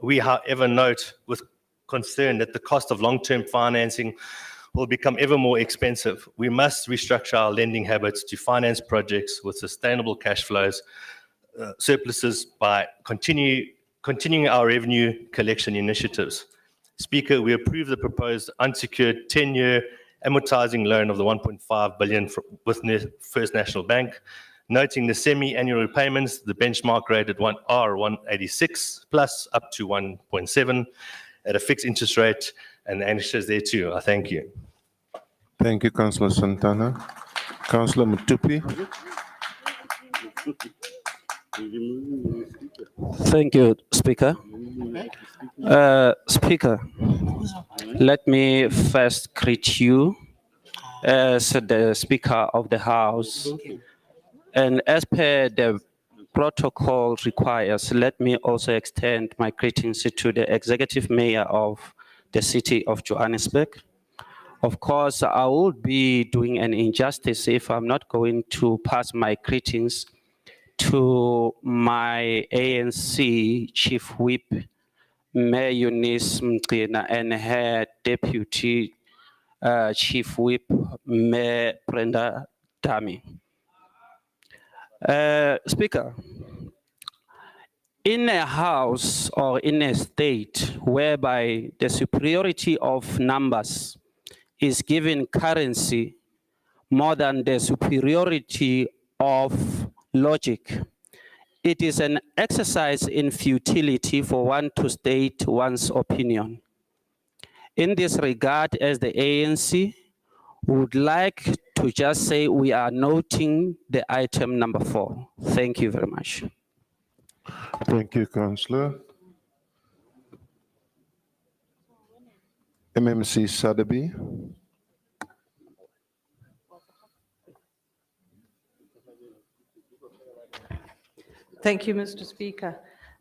We, however, note with concern that the cost of long-term financing will become ever more expensive. We must restructure our lending habits to finance projects with sustainable cash flows, surpluses by continuing our revenue collection initiatives. Speaker, we approve the proposed unsecured 10-year amortizing loan of the 1.5 billion with First National Bank, noting the semi-annual repayments, the benchmark rate at 186 plus up to 1.7 at a fixed interest rate, and the answers there too. I thank you. Thank you, Councillor Santana. Councillor Madupi. Thank you, Speaker. Speaker, let me first greet you as the Speaker of the House. And as per the protocol requires, let me also extend my greetings to the Executive Mayor of the City of Johannesburg. Of course, I would be doing an injustice if I'm not going to pass my greetings to my ANC Chief Whip, Mayor Eunice Mqina, and her Deputy Chief Whip, Mayor Brenda Dami. Speaker, in a house or in a state whereby the superiority of numbers is given currency more than the superiority of logic, it is an exercise in futility for one to state one's opinion. In this regard, as the ANC, would like to just say we are noting the item number 4. Thank you very much. Thank you, Councillor. MMC Sadabi. Thank you, Mr. Speaker.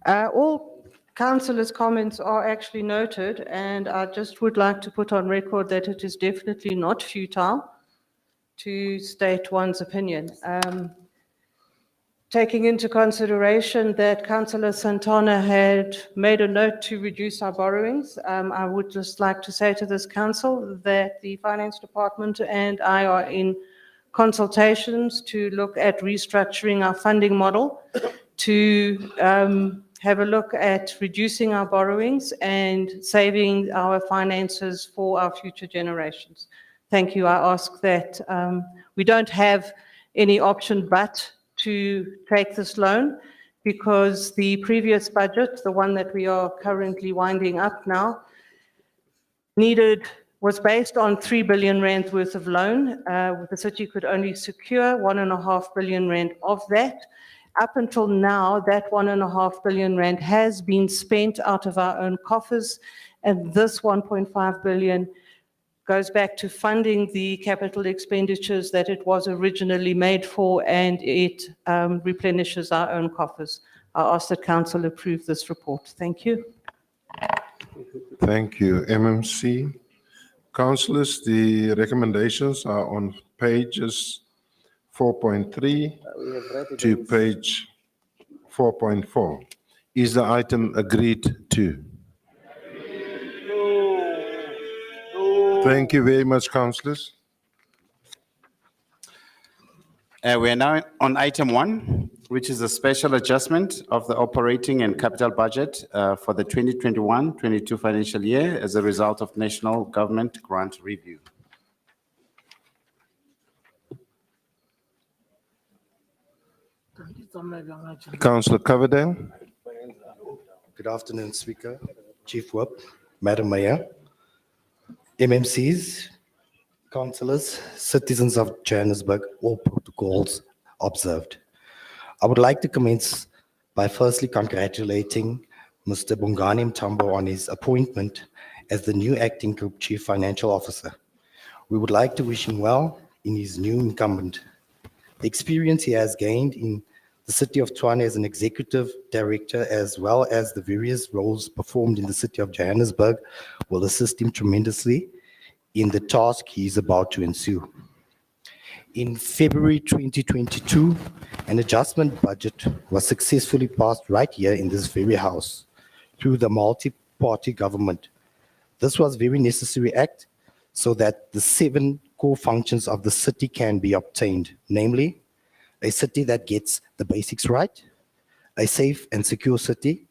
All Councillors' comments are actually noted, and I just would like to put on record that it is definitely not futile to state one's opinion. Taking into consideration that Councillor Santana had made a note to reduce our borrowings, I would just like to say to this council that the Finance Department and I are in consultations to look at restructuring our funding model to have a look at reducing our borrowings and saving our finances for our future generations. Thank you. I ask that we don't have any option but to take this loan, because the previous budget, the one that we are currently winding up now, was based on 3 billion rand worth of loan. The city could only secure 1.5 billion rand of that. Up until now, that 1.5 billion rand has been spent out of our own coffers, and this 1.5 billion goes back to funding the capital expenditures that it was originally made for, and it replenishes our own coffers. I ask that Council approve this report. Thank you. Thank you, MMC. Councillors, the recommendations are on pages 4.3 to page 4.4. Is the item agreed to? Thank you very much, councillors. We are now on item 1, which is a special adjustment of the operating and capital budget for the 2021-22 financial year as a result of national government grant review. Councillor Coverdale. Good afternoon, Speaker, Chief Whip, Madam Mayor, MMCs, councillors, citizens of Johannesburg, all protocols observed. I would like to commence by firstly congratulating Mr. Bongani Mtambo on his appointment as the new Acting Group Chief Financial Officer. We would like to wish him well in his new incumbent. The experience he has gained in the City of Tshwane as an Executive Director, as well as the various roles performed in the City of Johannesburg, will assist him tremendously in the task he is about to ensue. In February 2022, an adjustment budget was successfully passed right here in this very house. through the multi-party government. This was a very necessary act so that the 7 core functions of the city can be obtained, namely, a city that gets the basics right, a safe and secure city,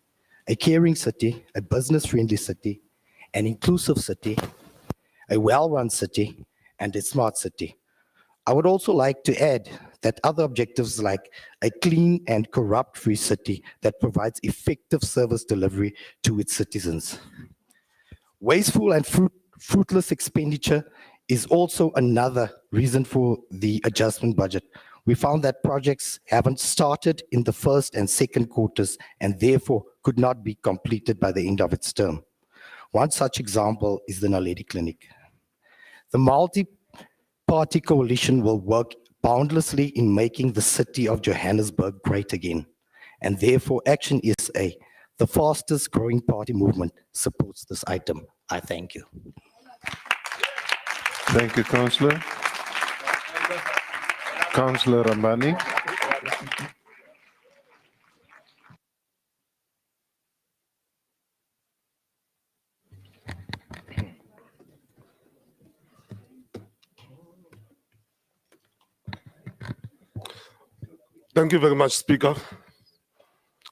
a caring city, a business-friendly city, an inclusive city, a well-run city, and a smart city. I would also like to add that other objectives like a clean and corrupt-free city that provides effective service delivery to its citizens. Wasteful and fruitless expenditure is also another reason for the adjustment budget. We found that projects haven't started in the first and second quarters and therefore could not be completed by the end of its term. One such example is the Naledi Clinic. The multi-party coalition will work boundlessly in making the city of Johannesburg great again. And therefore, Action SA, the fastest growing party movement, supports this item. I thank you. Thank you, Councillor. Councillor Rambani. Thank you very much, Speaker.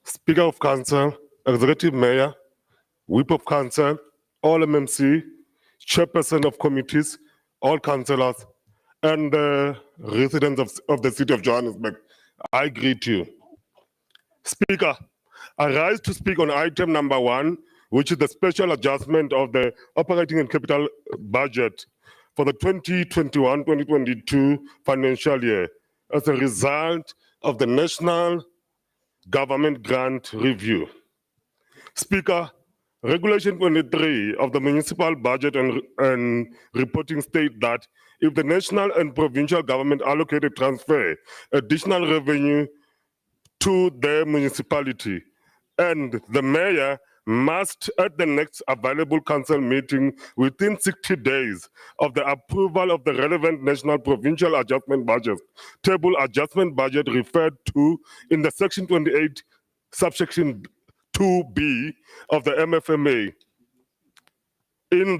Speaker of Council, Executive Mayor, Whip of Council, all MMC, Chairperson of committees, all councillors, and residents of the city of Johannesburg. I greet you. Speaker, I rise to speak on item number 1, which is the special adjustment of the operating and capital budget for the 2021-2022 financial year as a result of the National Government Grant Review. Speaker, Regulation 23 of the Municipal Budget and Reporting state that if the national and provincial government allocated transfer additional revenue to their municipality, and the mayor must, at the next available council meeting within 60 days of the approval of the relevant national provincial adjustment budget, table adjustment budget referred to in the section 28, subsection 2B of the MFMA in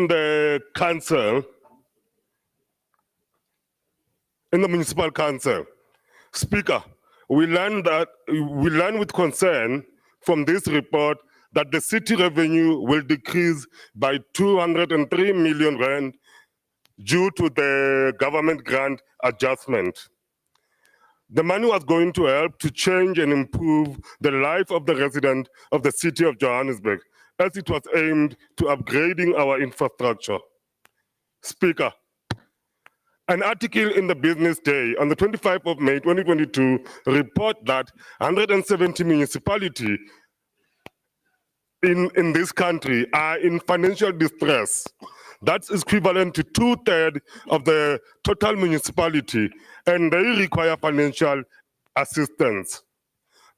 the council, in the municipal council. Speaker, we learn with concern from this report that the city revenue will decrease by 203 million rand due to the government grant adjustment. The money was going to help to change and improve the life of the resident of the city of Johannesburg, as it was aimed to upgrading our infrastructure. Speaker, an article in the Business Day on the 25th of May 2022 report that 170 municipalities in this country are in financial distress. That's equivalent to 2/3 of the total municipality, and they require financial assistance.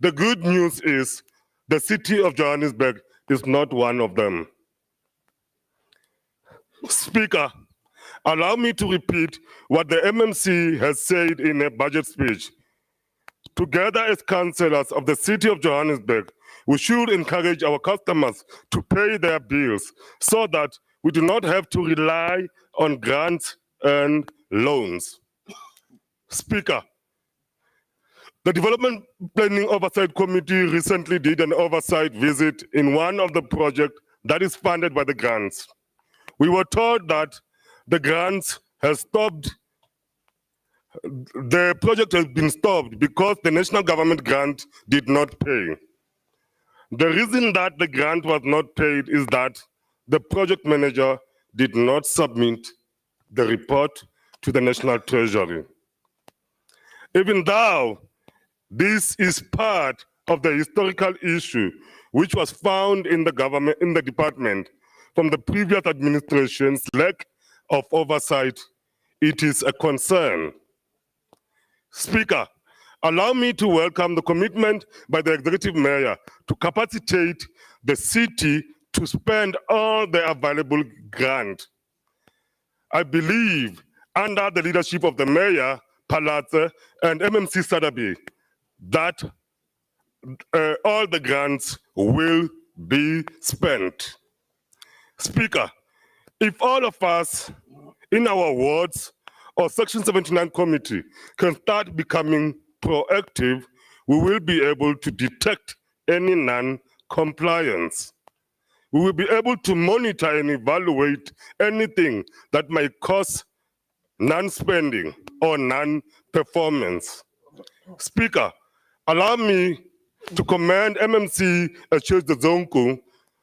The good news is the city of Johannesburg is not one of them. Speaker, allow me to repeat what the MMC has said in a budget speech. Together as councillors of the city of Johannesburg, we should encourage our customers to pay their bills so that we do not have to rely on grants and loans. Speaker, the Development Planning Oversight Committee recently did an oversight visit in one of the projects that is funded by the grants. We were told that the grants has stopped, the project has been stopped because the national government grant did not pay. The reason that the grant was not paid is that the project manager did not submit the report to the National Treasury. Even though this is part of the historical issue which was found in the department from the previous administration's lack of oversight, it is a concern. Speaker, allow me to welcome the commitment by the executive mayor to capacitate the city to spend all the available grant. I believe under the leadership of the mayor, Palatse, and MMC Sadabi, that all the grants will be spent. Speaker, if all of us in our wards or Section 79 committee can start becoming proactive, we will be able to detect any non-compliance. We will be able to monitor and evaluate anything that might cause non-spending or non-performance. Speaker, allow me to commend MMC Echeze Zonku,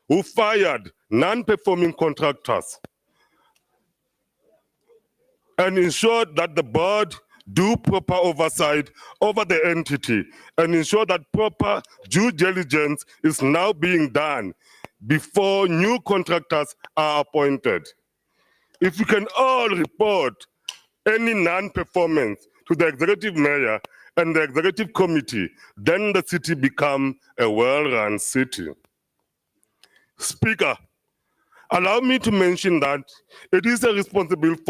who fired non-performing contractors and ensured that the board do proper oversight over the entity and ensure that proper due diligence is now being done before new contractors are appointed. If we can all report any non-performance to the executive mayor and the executive committee, then the city become a well-run city. Speaker, allow me to mention that it is a responsibility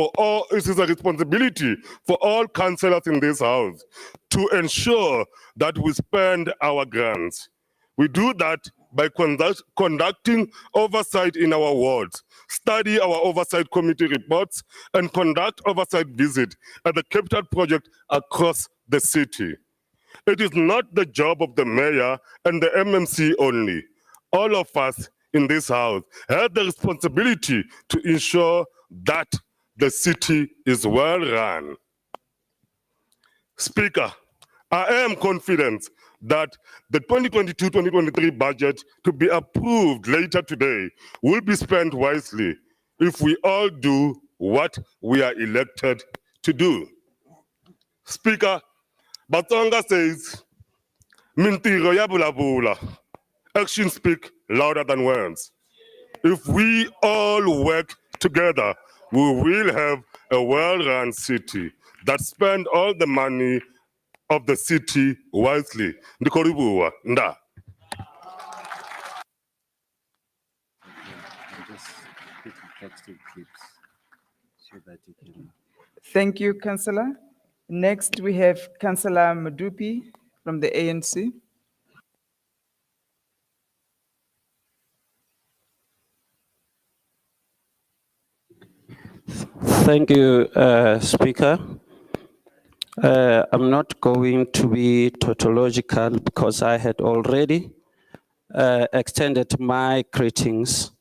for all councillors in this house to ensure that we spend our grants. We do that by conducting oversight in our wards, study our oversight committee reports, and conduct oversight visits at the capital project across the city. It is not the job of the mayor and the MMC only. All of us in this house have the responsibility to ensure that the city is well run. Speaker, I am confident that the 2022-2023 budget to be approved later today will be spent wisely if we all do what we are elected to do. Speaker, Batonga says, "Mintiro ya bula bula." Actions speak louder than words. If we all work together, we will have a well-run city that spend all the money of the city wisely. Ndikoribuwa, nda. Thank you, Councillor. Next, we have Councillor Madupi from the ANC. Thank you, Speaker. I'm not going to be tautological because I had already extended my greetings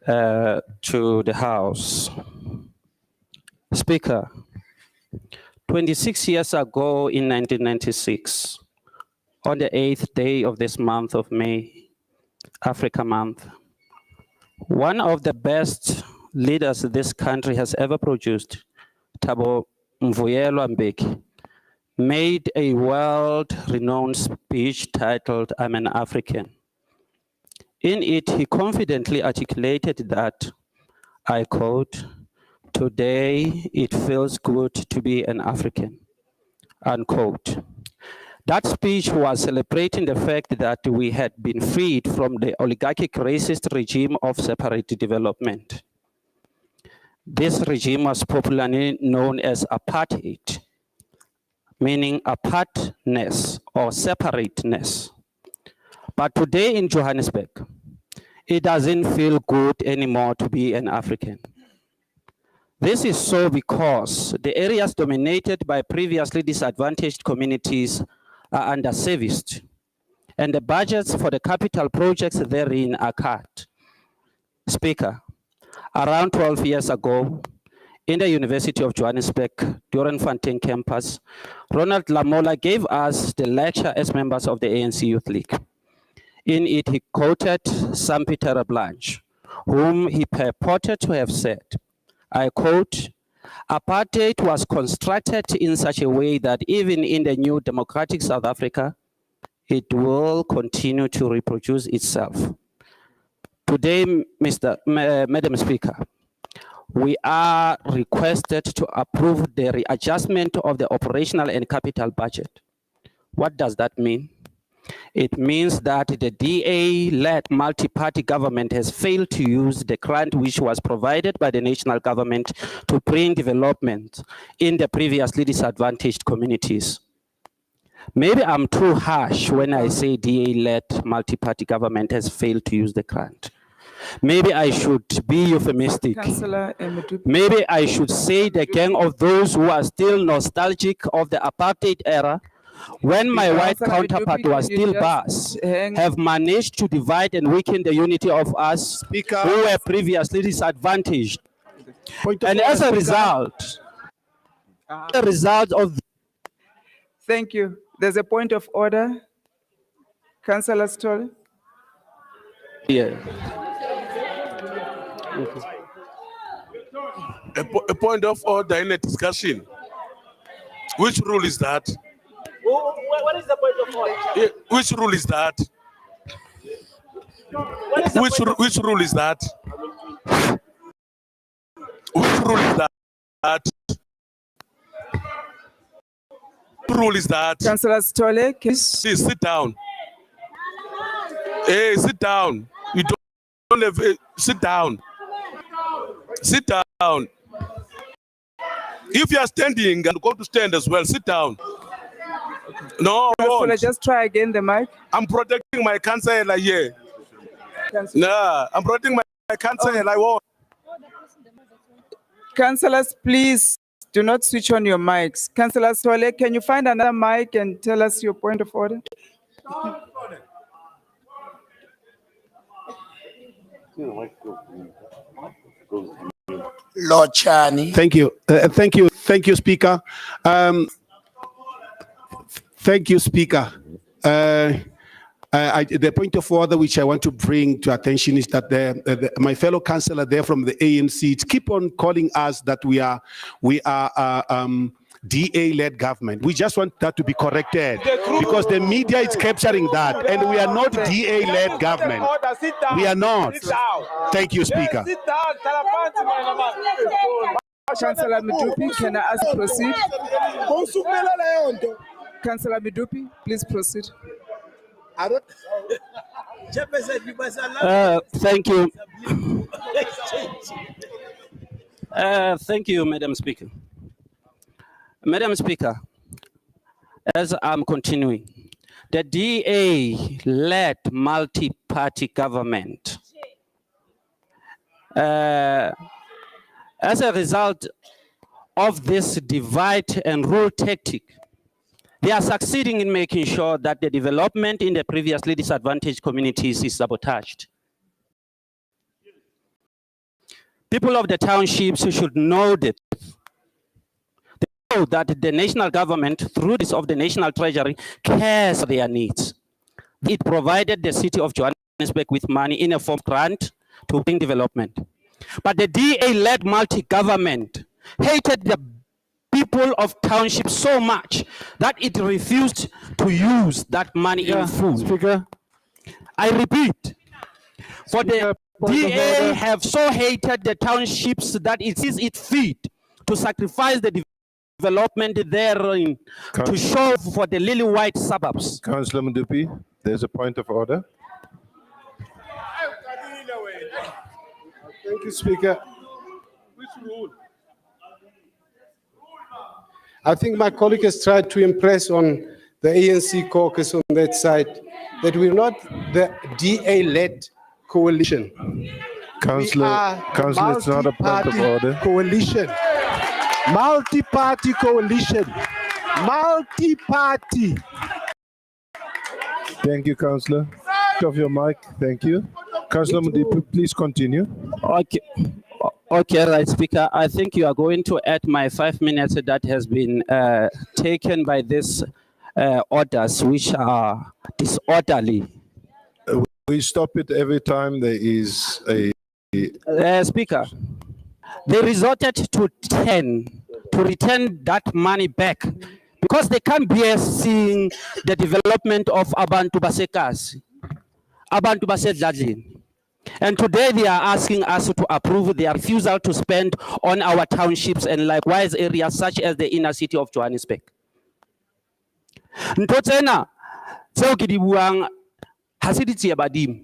to the House. Speaker, 26 years ago in 1996, on the 8th day of this month of May, Africa Month, one of the best leaders this country has ever produced, Thabo Mvuyelwa Mbeki, made a world-renowned speech titled, "I'm an African." In it, he confidently articulated that, I quote, "Today it feels good to be an African," unquote. That speech was celebrating the fact that we had been freed from the oligarchic racist regime of separate development. This regime was popularly known as apartheid, meaning apartness or separateness. But today in Johannesburg, it doesn't feel good anymore to be an African. This is so because the areas dominated by previously disadvantaged communities are underserviced, and the budgets for the capital projects therein are cut. Speaker, around 12 years ago, in the University of Johannesburg, Doornfontein campus, Ronald Lamola gave us the lecture as members of the ANC Youth League. In it, he quoted Sampie Terreblanche, whom he purported to have said, I quote, "Apartheid was constructed in such a way that even in the new democratic South Africa, it will continue to reproduce itself." Today, Madam Speaker, we are requested to approve the readjustment of the operational and capital budget. What does that mean? It means that the DA-led multi-party government has failed to use the grant which was provided by the national government to bring development in the previously disadvantaged communities. Maybe I'm too harsh when I say DA-led multi-party government has failed to use the grant. Maybe I should be euphemistic. Councillor Madupi. Maybe I should say the gang of those who are still nostalgic of the apartheid era, when my white Councillor Madupi, counterpart can was you still just bars, hang- have managed to divide and weaken the unity of us who were previously disadvantaged. And as a result, of Thank you. There's a point of order. Councillor Stoll. yeah. A point of order in a discussion. Which rule is that? What is the point of order? Which rule is that? Which rule is that? Which rule is that? Which rule is that? Councillor Stoll, Please sit down. Hey, sit down. You don't have. Sit down. Sit down. If you are standing and go to stand as well, sit down. No, I Councillor, won't. just try again the mic. I'm protecting my councillor here. Nah, I'm protecting my councillor. I won't. Councillors, please do not switch on your mics. Councillor Stoll, can you find another mic and tell us your point of order? Lord Chani. Thank you. Thank you, Speaker. Thank you, Speaker. The point of order which I want to bring to attention is that my fellow councillor there from the ANC keep on calling us that we are DA-led government. We just want that to be corrected because the media is capturing that, and we are not DA-led government. We are not. Thank you, Speaker. Councillor Madupi, can I ask proceed? Councillor Madupi, please proceed. Thank you. Thank you, Madam Speaker. Madam Speaker, as I'm continuing, the DA-led multi-party government, as a result of this divide and rule tactic, they are succeeding in making sure that the development in the previously disadvantaged communities is sabotaged. People of the townships should know that the national government, through this of the National Treasury, cares for their needs. It provided the city of Johannesburg with money in a form of grant to bring development. But the DA-led multi-government hated the people of townships so much that it refused to use that money in food. Speaker. I repeat, for the DA have so hated the townships that it sees it fit to sacrifice the development therein to show for the lily white suburbs. Councillor Madupi, there's a point of order. Thank you, Speaker. Which rule? I think my colleague has tried to impress on the ANC caucus on that side that we're not the DA-led coalition. Councillor, it's not a point of order. Coalition. Multi-party coalition. Multi-party. Thank you, Councillor. Of your mic, thank you. Councillor Madupi, please continue. Okay, right, Speaker. I think you are going to add my 5 minutes that has been taken by these orders, which are disorderly. We stop it every time there is a... Speaker, they resorted to 10 to return that money back because they can't bear seeing the development of Abantu Basekasi, Abantu Basedladlin. And today they are asking us to approve their refusal to spend on our townships and likewise areas such as the inner city of Johannesburg. Ntotsena, tseo ke di buang ha se ditsie badimo.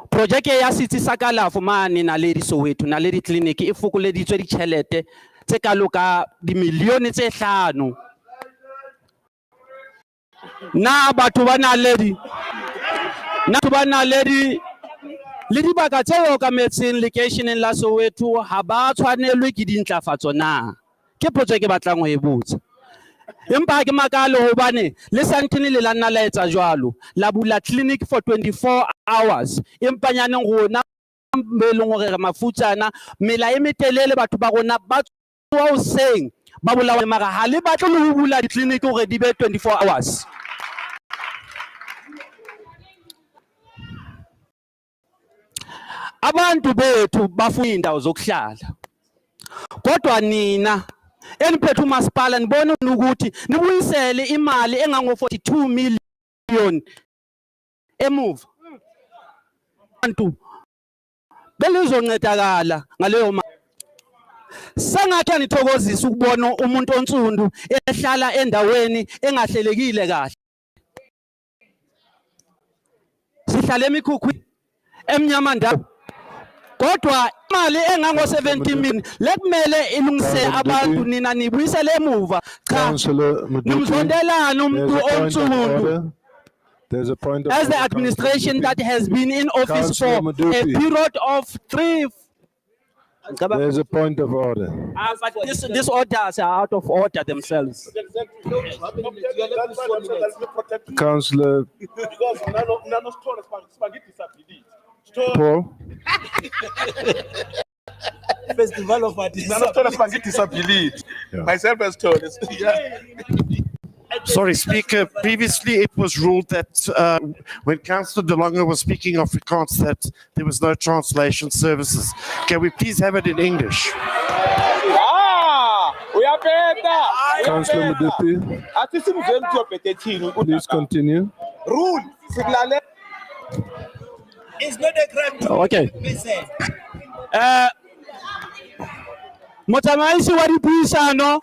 Projeke ya sitsi sa kalafo mane Naledi Soweto, Naledi Clinic e fokoleditswe ditšhelete tse kalo ka dimilione tse 5. Na batho ba na le le dibaka tse okametseng lekeisheneng la Soweto ha ba tshwanelwe ke dintlafatso na? Ke potso e ke batlang ho e botsa. Empa ha ke makalo hobane le santene le la nna la etsa jwalo, la bula clinic for 24 hours. Empa nyaneng rona be leng hore re mafutsana, mela e metelele batho ba rona ba tsoha hoseng ba bolawa, mara ha le batle le ho bula di-clinic hore di be 24 hours. Abantu bethu bafuna indawo zokuhlala. Kodwa nina eniphethe umasipala nibona ukuthi nibuyisele imali engango 42 million emuva. Abantu belizoncedakala ngaleyo mali. Sangathi anithokozisa ukubona umuntu onsundu ehlala endaweni engahlelekile kahle. Sihlala emikhukhwini emnyama ndawo. Kodwa imali engango 70 million lekumele ilungise abantu, nina nibuyisele emuva. Cha, nimzondelana umuntu onsundu. There's a point of As the order, administration Councillor that has been in office Councillor for a Madupi. period of 3. There's a point of order. But these orders are out of order themselves. Councillor Paul. Festival of myself as told. Sorry, Speaker. Previously, it was ruled that when Councillor DeLonge was speaking Afrikaans, that there was no translation services. Can we please have it in English? Councillor Madupi, please continue. Rule. It's not a crime. Okay. Motamaisi wa dipuisano.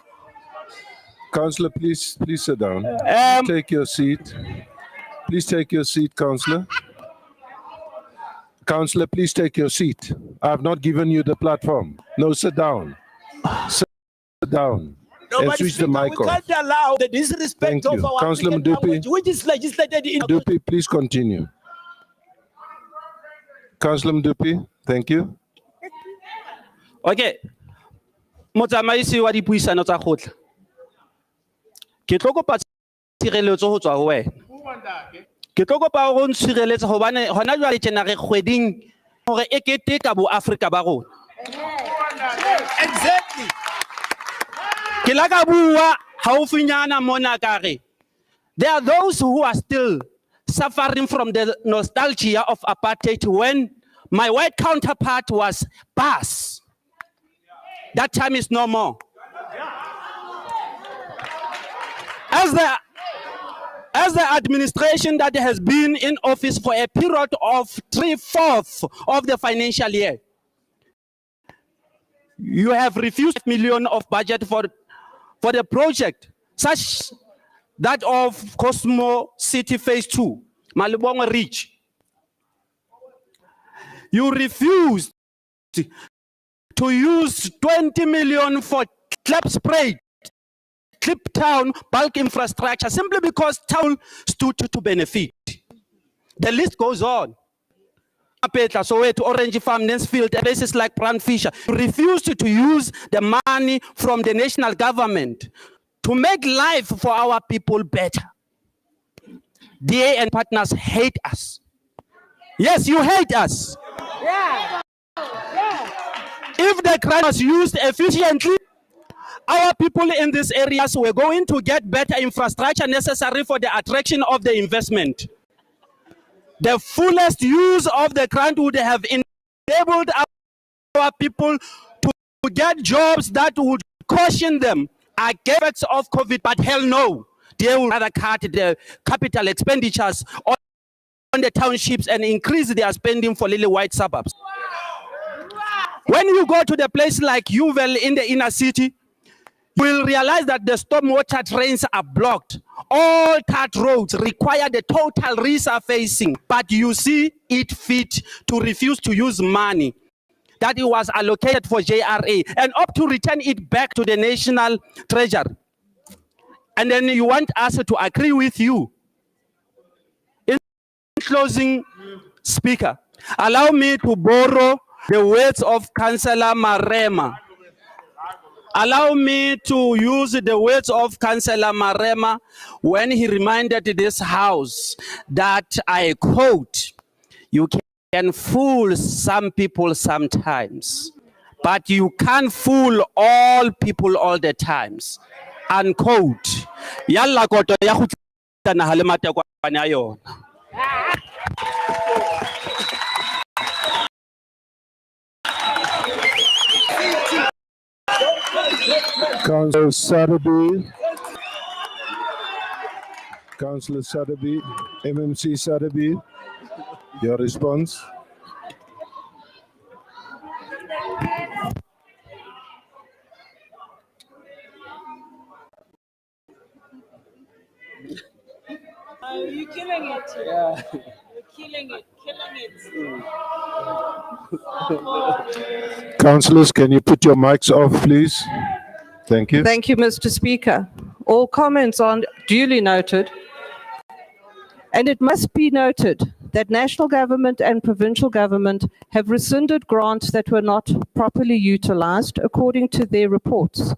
Councillor, please sit down. Take your seat. Please take your seat, Councillor. Councillor, please take your seat. I have not given you the platform. No, sit down. Sit down. And switch the mic We off. can't allow the disrespect Thank you. of our Councillor African Madupi. language, which is legislated in. Madupi, please continue. Councillor Madupi, thank you. Okay. Motsamaisi wa dipuisano tsa khotla. Ke tlo kopa tshireletso ho tswa ho wena. Ke tlo kopa ho ntshireletsa hobane hona jwale tjena re kgweding hore e keteka bo Afrika ba rona. Exactly. Ke la ka bua haufinyana mona kare. There are those who are still suffering from the nostalgia of apartheid when my white counterpart was Bas. That time is no more. As the administration that has been in office for a period of 3/4 of the financial year, you have refused $1 million of budget for the project, such that of Cosmo City Phase 2, Malibongo Reach. You refused to use 20 million for Klipspruit, Kliptown bulk infrastructure, simply because town stood to benefit. The list goes on. Apetla, Soweto, Orange Farm, Nensfield, places like Brandfisher refused to use the money from the national government to make life for our people better. DA and partners hate us. Yes, you hate us. Yeah. If the grant was used efficiently, our people in these areas were going to get better infrastructure necessary for the attraction of the investment. The fullest use of the grant would have enabled our people to get jobs that would caution them against of COVID, but hell no. They would rather cut the capital expenditures on the townships and increase their spending for little white suburbs. When you go to the place like Uval in the inner city, you will realize that the stormwater drains are blocked. All cut roads require the total resurfacing, but you see it fit to refuse to use money that it was allocated for JRA and opt to return it back to the national treasury. and then you want us to agree with you. In closing, Speaker, allow me to borrow the words of Councillor Marema. Allow me to use the words of Councillor Marema when he reminded this House that, I quote, "You can fool some people sometimes, but you can't fool all people all the times." Unquote. Yalla koto ya go tsana ha le matekwane a yona. Councillor Sadabi. Councillor Sadabi, MMC Sadabi, your response. You're killing it. Yeah. You're killing it. Councillors, can you put your mics off, please? Thank you. Thank you, Mr. Speaker. All comments are duly noted. And it must be noted that national government and provincial government have rescinded grants that were not properly utilized according to their reports.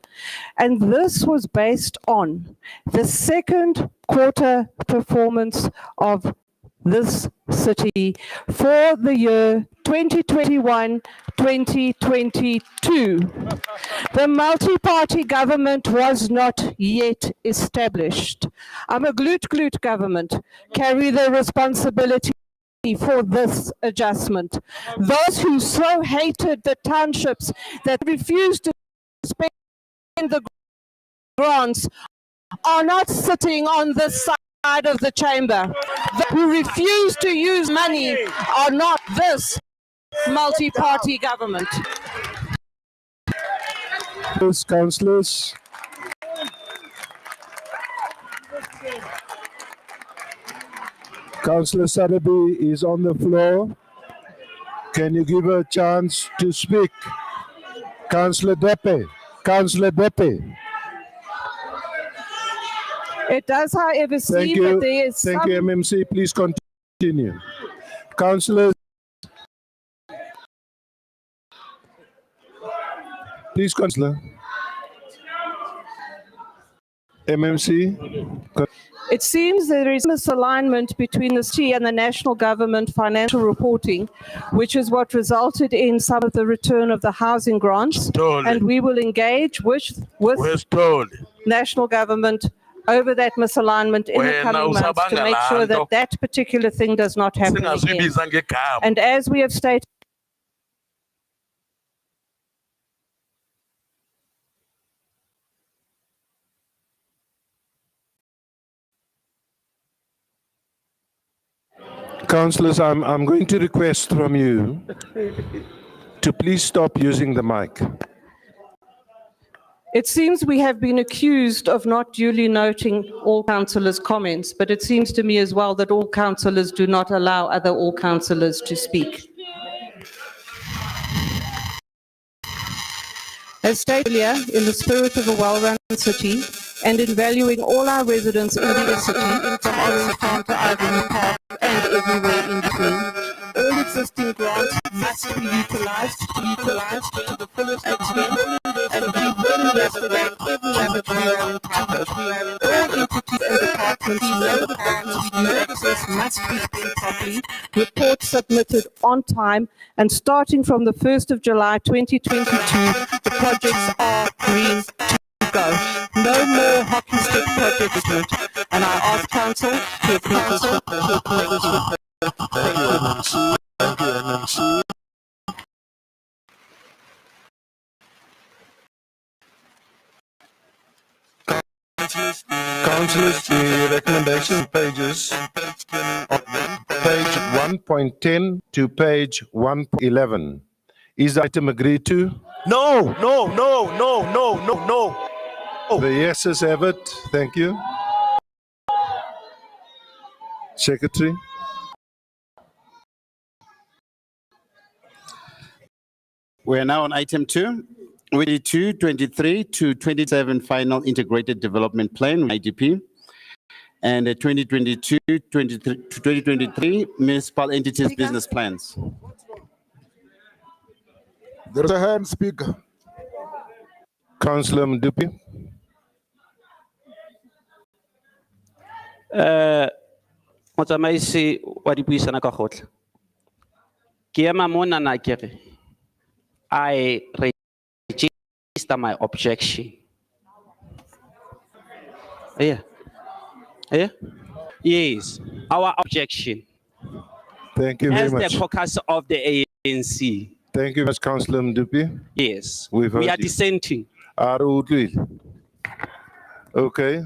And this was based on the second quarter performance of this city for the year 2021-2022. The multi-party government was not yet established. I'm a glute government, carry the responsibility for this adjustment. Those who so hated the townships that refused to spend the grants are not sitting on this side of the chamber. Those who refuse to use money are not this multi-party government. Councillors. Councillor Sadabi is on the floor. Can you give her a chance to speak? Councillor Depe. Councillor Depe. It does, however, Thank seem you. that there is Thank you, MMC. Please continue. Councillors, please, Councillor. MMC. It seems there is misalignment between the city and the national government financial reporting, which is what resulted in some of the return of the housing grants. And we will engage with national government over that misalignment in the coming months to make sure that that particular thing does not happen again. And as we have stated, Councillors, I'm going to request from you to please stop using the mic. it seems we have been accused of not duly noting all councillors' comments, but it seems to me as well that all councillors do not allow other all councillors to speak. As stated earlier, in the spirit of a well-run city, and in valuing all our residents in the city, from Orange Farm to Ivory Park and everywhere in between, all existing grants must be utilized to the fullest extent, and we will investigate every avenue and target. All entities and departments know the funds due access must be spent properly, reports submitted on time, and starting from the 1st of July 2022, the projects are green to go. No more hockey stick projects, and I ask council to approve this report. Thank you, MMC. Councillors, the recommendation pages, page 1.10 to page 1.11. Is the item agreed to? No. The yeses have it. Thank you. Secretary. We're now on item 2, 22-23 to 27 final integrated development plan, IDP, and the 2022 to 2023 municipal entities Speaker. business plans. There's a hand, Speaker. Councillor Madupi. Motsamaisi wa dipuisano ka kgotla. Ke ema mona na ke re, I register my objection. Yeah. Yeah. Yes, our objection Thank you very as the much. caucus of the ANC. Thank you very much, Councillor Madupi. Yes, We've we heard are you. dissenting. Okay.